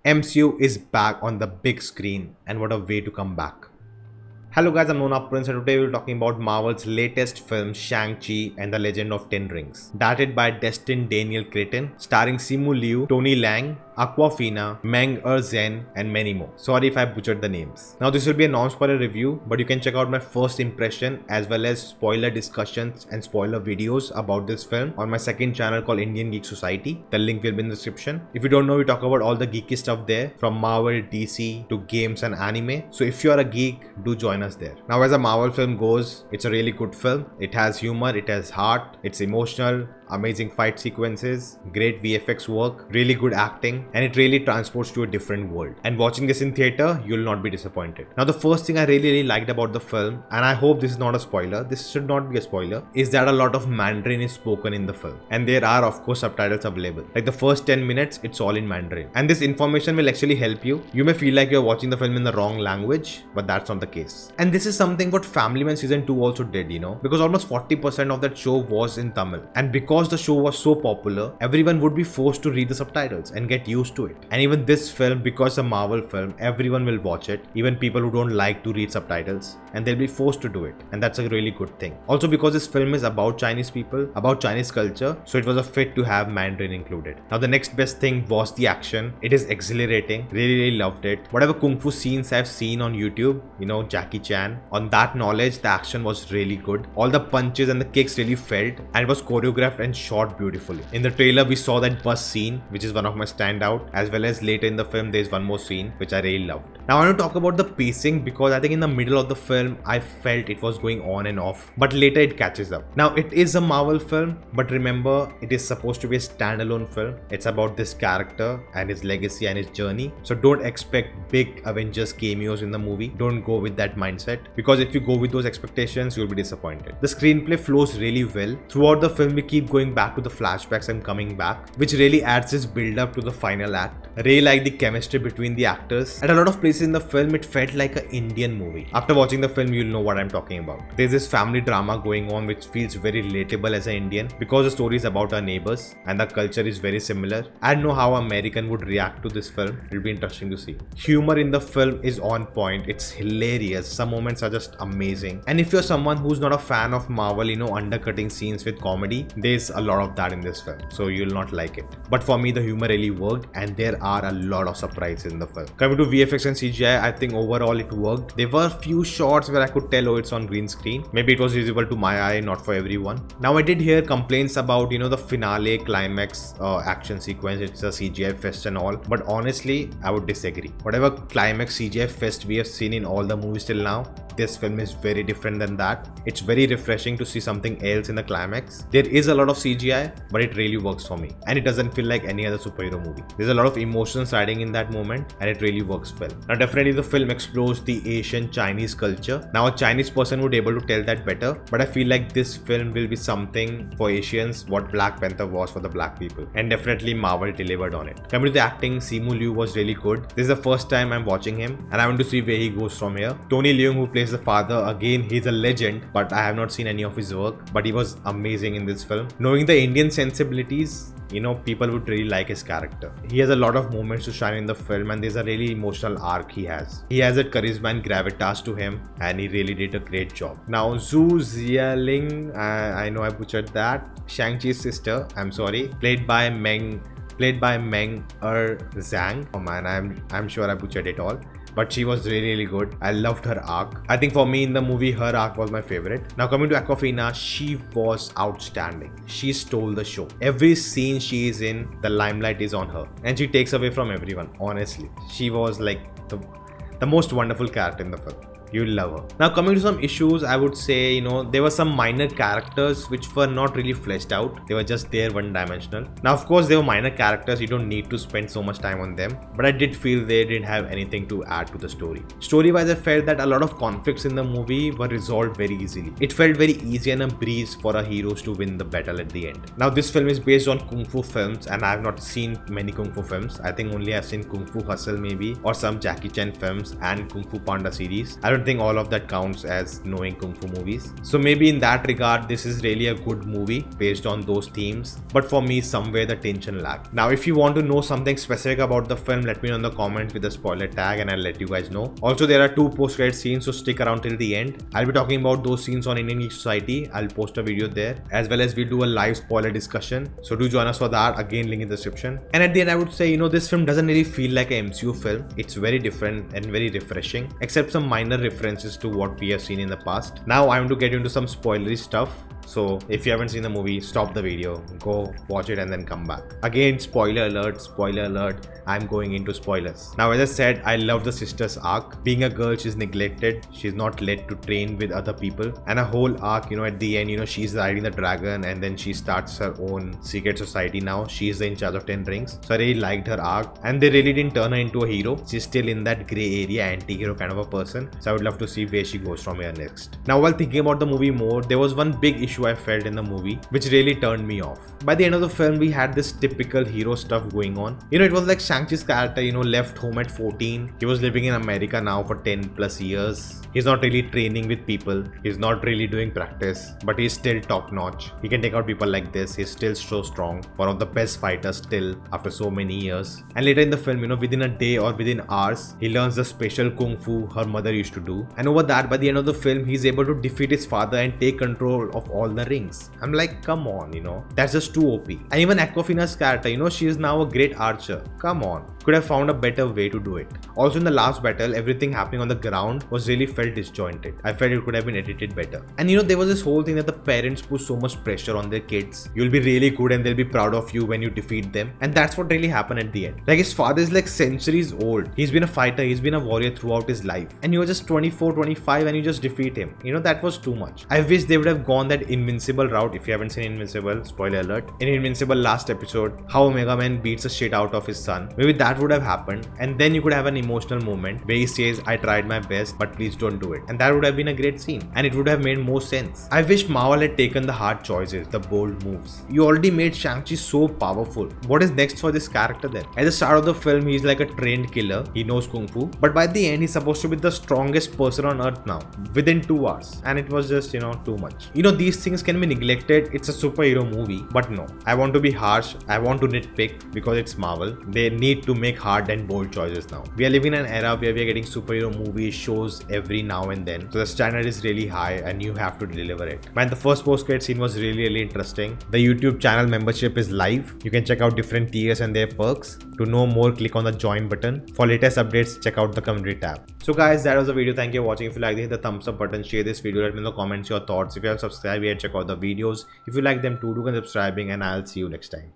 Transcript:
MCU is back on the big screen, and what a way to come back. Hello guys, I'm Nona and today we're talking about Marvel's latest film Shang-Chi and the Legend of Ten Rings. Directed by Destin Daniel Cretton, starring Simu Liu, Tony Leung, Awkwafina, Meng'er Zhang and many more. Sorry if I butchered the names. Now this will be a non-spoiler review, but you can check out my first impression as well as spoiler discussions and spoiler videos about this film on my second channel called Indian Geek Society. The link will be in the description. If you don't know, we talk about all the geeky stuff there, from Marvel, DC to games and anime. So if you're a geek, do join us there. Now as a Marvel film goes, it's a really good film. It has humor, it has heart, it's emotional, amazing fight sequences, great VFX work, really good acting, and it really transports to a different world. And watching this in theater, you'll not be disappointed. Now the first thing I really liked about the film, and I hope this is not a spoiler, this should not be a spoiler, is that a lot of Mandarin is spoken in the film. And there are of course subtitles available. Like the first 10 minutes, it's all in Mandarin. And this information will actually help you. You may feel like you're watching the film in the wrong language, but that's not the case. And this is something what Family Man season 2 also did, because almost 40% of that show was in Tamil. And because the show was so popular, everyone would be forced to read the subtitles and get used to it. And even this film, because a Marvel film, everyone will watch it, even people who don't like to read subtitles, and they'll be forced to do it. And that's a really good thing. Also because this film is about Chinese people, about Chinese culture, so it was a fit to have Mandarin included. Now the next best thing was the action. It is exhilarating. Really loved it. Whatever kung fu scenes I've seen on YouTube, Jackie Chan, on that knowledge, the action was really good. All the punches and the kicks really felt, and it was choreographed and shot beautifully. In the trailer we saw that bus scene, which is one of my standout, as well as later in the film there's one more scene which I really loved. Now I want to talk about the pacing, because I think in the middle of the film I felt it was going on and off, but later it catches up. Now it is a Marvel film, but remember it is supposed to be a standalone film. It's about this character and his legacy and his journey, so don't expect big Avengers cameos in the movie. Don't go with that mindset, because if you go with those expectations you'll be disappointed. The screenplay flows really well. Throughout the film we keep going back to the flashbacks and coming back, which really adds this build up to the final act. I really like the chemistry between the actors. At a lot of places in the film it felt like an Indian movie. After watching the film you'll know what I'm talking about. There's this family drama going on which feels very relatable as an Indian, because the story is about our neighbors and the culture is very similar. I don't know how American would react to this film. It'll be interesting to see. Humor in the film is on point. It's hilarious. Some moments are just amazing. And if you're someone who's not a fan of Marvel, undercutting scenes with comedy, there's a lot of that in this film, so you'll not like it. But for me the humor really worked, and there are a lot of surprises in the film. Coming to VFX and CGI, I think overall it worked. There were a few shots where I could tell, oh, it's on green screen. Maybe it was visible to my eye, not for everyone. Now I did hear complaints about the finale climax action sequence. It's a CGI fest and all, but honestly I would disagree. Whatever climax CGI fest we have seen in all the movies till now, this film is very different than that. It's very refreshing to see something else in the climax. There is a lot of CGI, but it really works for me, and it doesn't feel like any other superhero movie. There's a lot of emotions riding in that moment, and it really works well. Now definitely the film explores the Asian Chinese culture. Now a Chinese person would be able to tell that better, but I feel like this film will be something for Asians what Black Panther was for the black people, and definitely Marvel delivered on it. Coming to the acting, Simu Liu was really good. This is the first time I'm watching him, and I want to see where he goes from here. Tony Leung, who plays the father, again he's a legend, but I have not seen any of his work, but he was amazing in this film. Knowing the Indian sensibilities, people would really like his character. He has a lot of moments to shine in the film, and there's a really emotional arc he has. He has that charisma and gravitas to him, and he really did a great job. Now Zhu Xialing, I know I butchered that, Shang-Chi's sister, I'm sorry, played by Meng'er Zhang. Oh man, I'm sure I butchered it all, but she was really good. I loved her arc. I think for me in the movie, her arc was my favorite. Now coming to Awkwafina, she was outstanding. She stole the show. Every scene she is in, the limelight is on her, and she takes away from everyone. Honestly, she was like the most wonderful character in the film. You'll love her. Now coming to some issues, I would say, there were some minor characters which were not really fleshed out. They were just there one-dimensional. Now of course they were minor characters, you don't need to spend so much time on them, but I did feel they didn't have anything to add to the story. Story-wise, I felt that a lot of conflicts in the movie were resolved very easily. It felt very easy and a breeze for our heroes to win the battle at the end. Now this film is based on Kung Fu films, and I have not seen many Kung Fu films. I think only I've seen Kung Fu Hustle maybe, or some Jackie Chan films and Kung Fu Panda series. I don't don't think all of that counts as knowing kung fu movies. So maybe in that regard, this is really a good movie based on those themes. But for me, somewhere the tension lagged. Now, if you want to know something specific about the film, let me know in the comments with the spoiler tag and I'll let you guys know. Also, there are 2 post-credit scenes, so stick around till the end. I'll be talking about those scenes on Indian Society. I'll post a video there, as well as we'll do a live spoiler discussion. So do join us for that. Again, link in the description. And at the end, I would say, this film doesn't really feel like an MCU film. It's very different and very refreshing, except some minor references to what we have seen in the past. Now I want to get into some spoilery stuff. So if you haven't seen the movie, stop the video, go watch it and then come back. Again, spoiler alert, I'm going into spoilers. Now, as I said, I love the sister's arc. Being a girl, she's neglected, she's not led to train with other people, and a whole arc, at the end, she's riding the dragon and then she starts her own secret society now. She's in charge of 10 rings. So I really liked her arc, and they really didn't turn her into a hero. She's still in that grey area, anti-hero kind of a person. So I would love to see where she goes from here next. Now, while thinking about the movie more, there was one big issue I felt in the movie which really turned me off. By the end of the film, we had this typical hero stuff going on. It was like Shang-Chi's character, left home at 14. He was living in America now for 10 plus years. He's not really training with people. He's not really doing practice, but he's still top notch. He can take out people like this. He's still so strong. One of the best fighters still after so many years. And later in the film, within a day or within hours, he learns the special kung fu her mother used to do. And over that, by the end of the film, he's able to defeat his father and take control of all the rings. I'm like, come on, that's just too OP. And even Awkwafina's character, she is now a great archer. Come on. Could have found a better way to do it. Also, in the last battle, everything happening on the ground was really felt disjointed. I felt it could have been edited better. And there was this whole thing that the parents put so much pressure on their kids. You'll be really good and they'll be proud of you when you defeat them. And that's what really happened at the end. Like, his father is like centuries old. He's been a fighter, he's been a warrior throughout his life. And you were just 24, 25 and you just defeat him. That was too much. I wish they would have gone that Invincible route. If you haven't seen Invincible, spoiler alert. In Invincible last episode, how Omega Man beats the shit out of his son. Maybe that would have happened, and then you could have an emotional moment where he says, I tried my best, but please don't do it. And that would have been a great scene, and it would have made more sense. I wish Marvel had taken the hard choices, the bold moves. You already made Shang-Chi so powerful. What is next for this character then? At the start of the film, he's like a trained killer. He knows kung fu, but by the end, he's supposed to be the strongest person on earth now, within 2 hours. And it was just, too much. These things can be neglected. It's a superhero movie, but no. I want to be harsh. I want to nitpick because it's Marvel. They need to make hard and bold choices now. We are living in an era where we are getting superhero movies, shows every now and then. So the standard is really high and you have to deliver it. Man, the first post-credit scene was really interesting. The YouTube channel membership is live. You can check out different tiers and their perks. To know more, click on the join button. For latest updates, check out the community tab. So guys, that was the video. Thank you for watching. If you like it, hit the thumbs up button, share this video, let me know in the comments your thoughts. If you have subscribed yet, check out the videos. If you like them too, do consider subscribing, and I'll see you next time.